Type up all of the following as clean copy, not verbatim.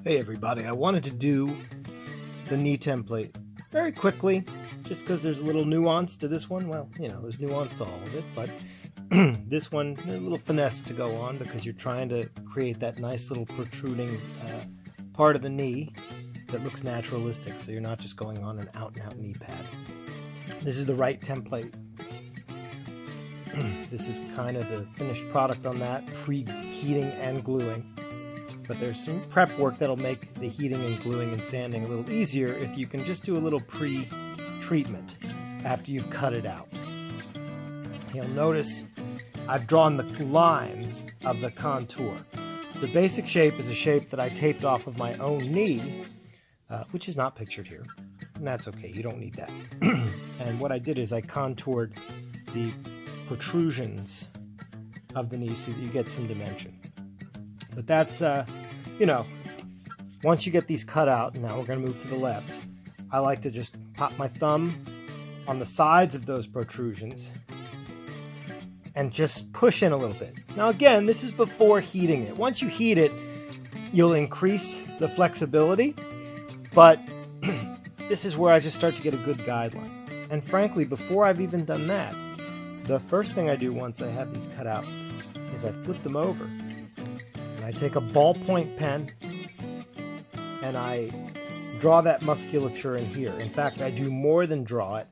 Hey everybody, I wanted to do the knee template very quickly, just because there's a little nuance to this one. Well, you know, there's nuance to all of it, but this one, a little finesse to go on because you're trying to create that nice little protruding part of the knee that looks naturalistic, so you're not just going on an out-and-out knee pad. This is the right template. This is kind of the finished product on that, pre-heating and gluing. But there's some prep work that'll make the heating and gluing and sanding a little easier if you can just do a little pre-treatment after you've cut it out. You'll notice I've drawn the lines of the contour. The basic shape is a shape that I taped off of my own knee, which is not pictured here. And that's okay, you don't need that. And what I did is I contoured the protrusions of the knee so that you get some dimension. But that's, you know, once you get these cut out, now we're going to move to the left, I like to just pop my thumb on the sides of those protrusions and just push in a little bit. Now again, this is before heating it. Once you heat it, you'll increase the flexibility, but this is where I just start to get a good guideline. And frankly, before I've even done that, the first thing I do once I have these cut out is I flip them over. And I take a ballpoint pen and I draw that musculature in here. In fact, I do more than draw it.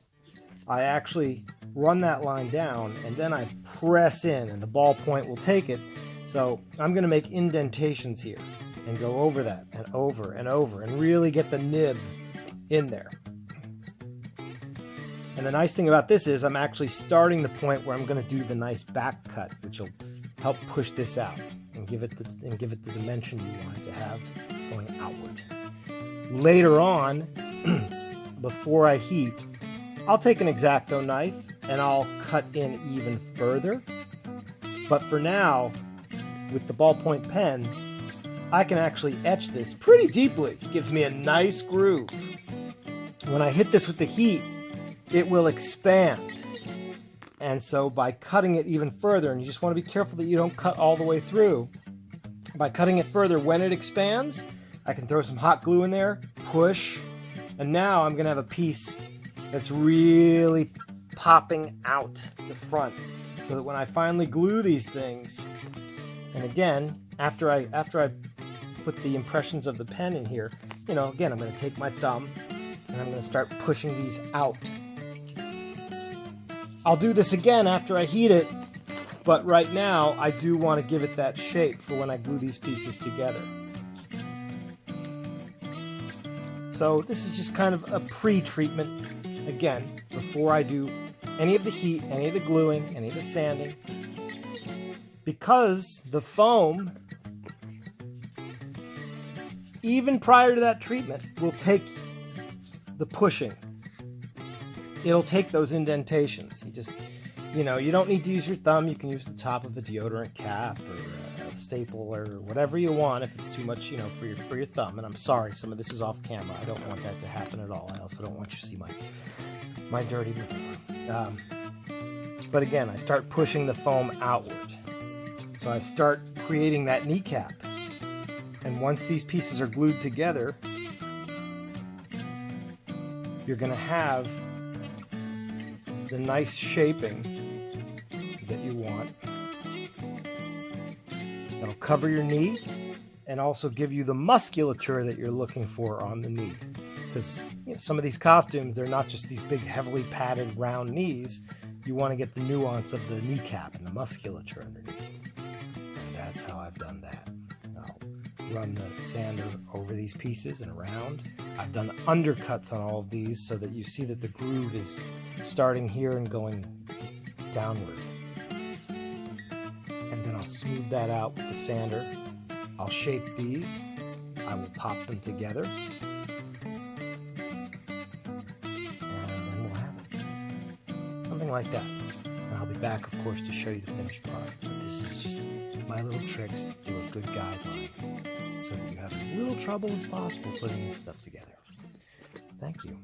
I actually run that line down and then I press in and the ballpoint will take it. So I'm going to make indentations here and go over that and over and over and really get the nib in there. And the nice thing about this is I'm actually starting the point where I'm going to do the nice back cut, which will help push this out and give it the dimension you want it to have going outward. Later on, before I heat, I'll take an X-Acto knife and I'll cut in even further. But for now, with the ballpoint pen, I can actually etch this pretty deeply. It gives me a nice groove. When I hit this with the heat, it will expand. And so by cutting it even further, and you just want to be careful that you don't cut all the way through, by cutting it further, when it expands, I can throw some hot glue in there, push, and now I'm going to have a piece that's really popping out the front, so that when I finally glue these things, and again, after I put the impressions of the pen in here, you know, again, I'm going to take my thumb and I'm going to start pushing these out. I'll do this again after I heat it, but right now I do want to give it that shape for when I glue these pieces together. So this is just kind of a pre-treatment, again, before I do any of the heat, any of the gluing, any of the sanding. Because the foam, even prior to that treatment, will take the pushing. It'll take those indentations. You know, you don't need to use your thumb. You can use the top of a deodorant cap or a staple or whatever you want if it's too much, you know, for your thumb. And I'm sorry, some of this is off camera. I don't want that to happen at all. I also don't want you to see my dirty living room. But again, I start pushing the foam outward. So I start creating that kneecap. And once these pieces are glued together, you're going to have the nice shaping that you want. That'll cover your knee and also give you the musculature that you're looking for on the knee. Because you know, some of these costumes, they're not just these big heavily padded round knees. You want to get the nuance of the kneecap and the musculature underneath. And that's how I've done that. I'll run the sander over these pieces and around. I've done undercuts on all of these so that you see that the groove is starting here and going downward. And then I'll smooth that out with the sander. I'll shape these. I will pop them together. Something like that. And I'll be back, of course, to show you the finished product. But this is just my little tricks to do a good guideline so that you have as little trouble as possible putting this stuff together. Thank you.